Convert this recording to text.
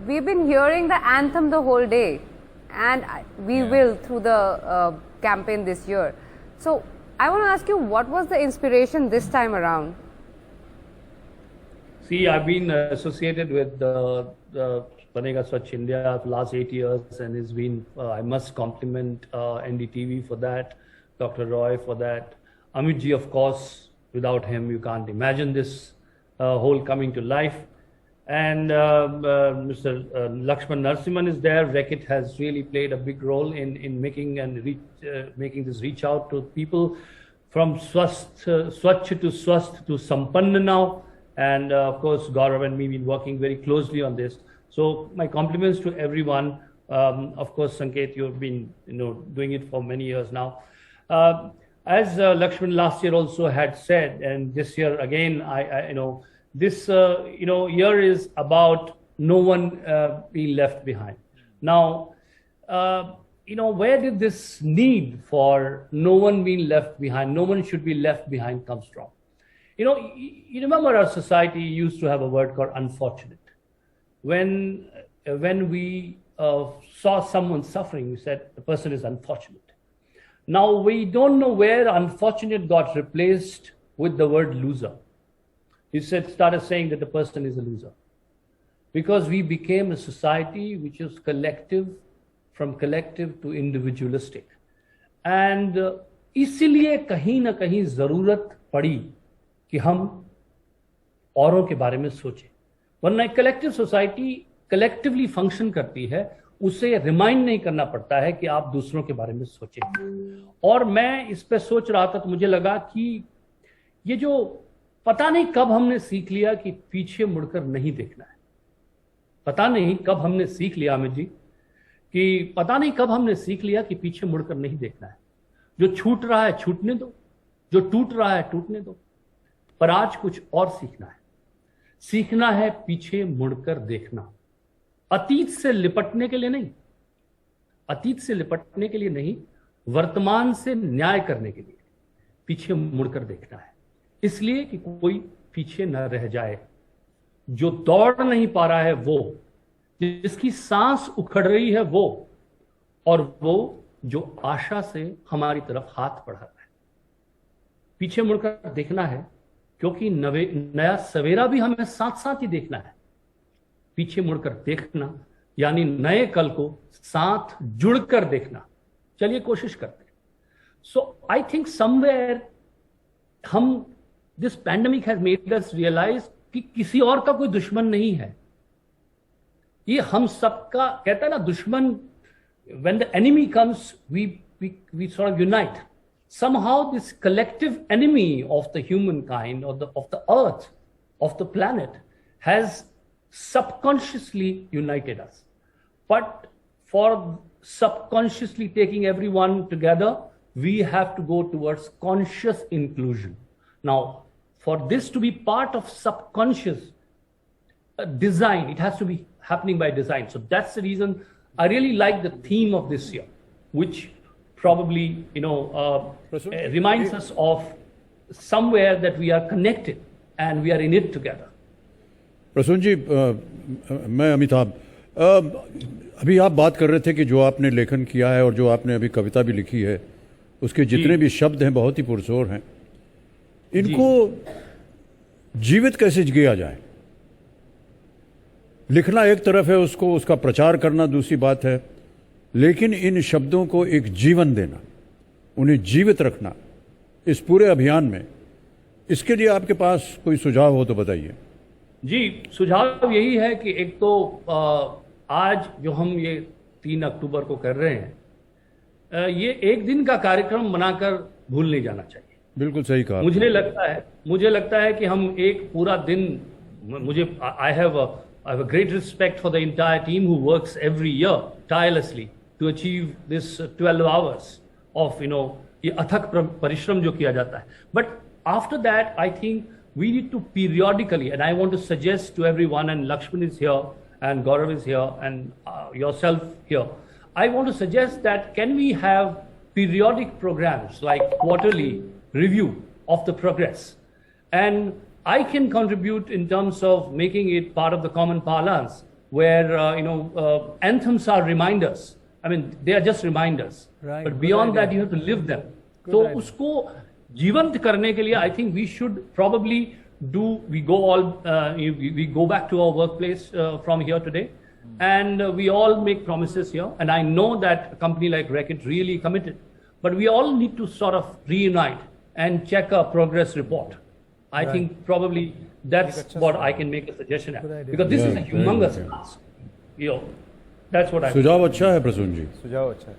we've been hearing the anthem the whole day, and we will through the campaign this year. So I want to ask you, what was the inspiration this time around? See, I've been associated with the Banega Swachh India for the last 8 years, and it's been, I must compliment NDTV for that, Dr. Roy for that, Amit ji, of course. Without him, you can't imagine this whole coming to life. And Mr. Lakshman Narasimhan is there. Reckitt has really played a big role in making this reach out to people from Swachh to Swasth to Sampann now. And of course, Gaurav and me been working very closely on this. So my compliments to everyone. Of course, Sanket, you've been doing it for many years now. As Lakshman last year also had said, and this year again, this year is about no one being left behind. Now, where did this need for no one being left behind, no one should be left behind comes from? You remember our society used to have a word called unfortunate. When we saw someone suffering, we said the person is unfortunate. Now we don't know where unfortunate got replaced with the word loser. He started saying that the person is a loser. Because we became a society which is collective, from collective to individualistic. And इसलिए कहीं ना कहीं जरूरत पड़ी कि हम औरों के बारे में सोचें. वरना एक कलेक्टिव सोसाइटी कलेक्टिवली फंक्शन करती है, उसे रिमाइंड नहीं करना पड़ता है कि आप दूसरों के बारे में सोचें. और मैं इस पे सोच रहा था तो मुझे लगा कि ये जो पता नहीं कब हमने सीख लिया कि पीछे मुड़कर नहीं देखना है. पता नहीं कब हमने सीख लिया अमित जी कि पता नहीं कब हमने सीख लिया कि पीछे मुड़कर नहीं देखना है. जो छूट रहा है छूटने दो, जो टूट रहा है टूटने दो. पर आज कुछ और सीखना है. सीखना है पीछे मुड़कर देखना. अतीत से लिपटने के लिए नहीं, अतीत से लिपटने के लिए नहीं, वर्तमान से न्याय करने के लिए पीछे मुड़कर देखना है. इसलिए कि कोई पीछे न रह जाए. जो दौड़ नहीं पा रहा है वो, जिसकी सांस उखड़ रही है वो, और वो जो आशा से हमारी तरफ हाथ बढ़ा रहा है. पीछे मुड़कर देखना है क्योंकि नया सवेरा भी हमें साथ साथ ही देखना है. पीछे मुड़कर देखना यानी नए कल को साथ जुड़कर देखना. चलिए कोशिश करते हैं. So I think somewhere this pandemic has made us realise कि किसी और का कोई दुश्मन नहीं है. ये हम सबका कहता है ना दुश्मन. When the enemy comes we sort of unite. Somehow this collective enemy of the humankind or of the earth, of the planet, has subconsciously united us. But for subconsciously taking everyone together, we have to go towards conscious inclusion. Now, for this to be part of subconscious design, it has to be happening by design. So that's the reason I really like the theme of this year, which probably reminds us of somewhere that we are connected and we are in it together. Prasoon ji, मैं अमिताभ, अभी आप बात कर रहे थे कि जो आपने लेखन किया है और जो आपने अभी कविता भी लिखी है, उसके जितने भी शब्द हैं बहुत ही पुरजोर हैं. इनको जीवित कैसे किया जाए? लिखना एक तरफ है, उसका प्रचार करना दूसरी बात है, लेकिन इन शब्दों को एक जीवन देना, उन्हें जीवित रखना इस पूरे अभियान में, इसके लिए आपके पास कोई सुझाव हो तो बताइए. जी, सुझाव यही है कि एक तो आज जो हम ये 3 अक्टूबर को कर रहे हैं, ये एक दिन का कार्यक्रम बनाकर भूल नहीं जाना चाहिए. बिल्कुल सही कहा. मुझे लगता है कि हम एक पूरा दिन, I have a great respect for the entire team who works every year tirelessly to achieve this 12 hours of ये अथक परिश्रम जो किया जाता है. But after that, I think we need to periodically, and I want to suggest to everyone, and Lakshman is here, and Gaurav is here, and yourself here, I want to suggest that can we have periodic programs like quarterly review of the progress. And I can contribute in terms of making it part of the common parlance where anthems are reminders. I mean, they are just reminders. Right. But Good beyond idea. that, you have to live them. Good तो idea. उसको जीवंत करने के लिए, I think we should probably we go back to our workplace from here today, and we all make promises here. And I know that a company like Reckitt really committed, but we all need to sort of reunite and check a progress report. I think probably that's what I can make a suggestion at, Good idea. because this is Yeah, a humongous very good. task. That's what I. सुझाव अच्छा है प्रसून जी। सुझाव अच्छा है।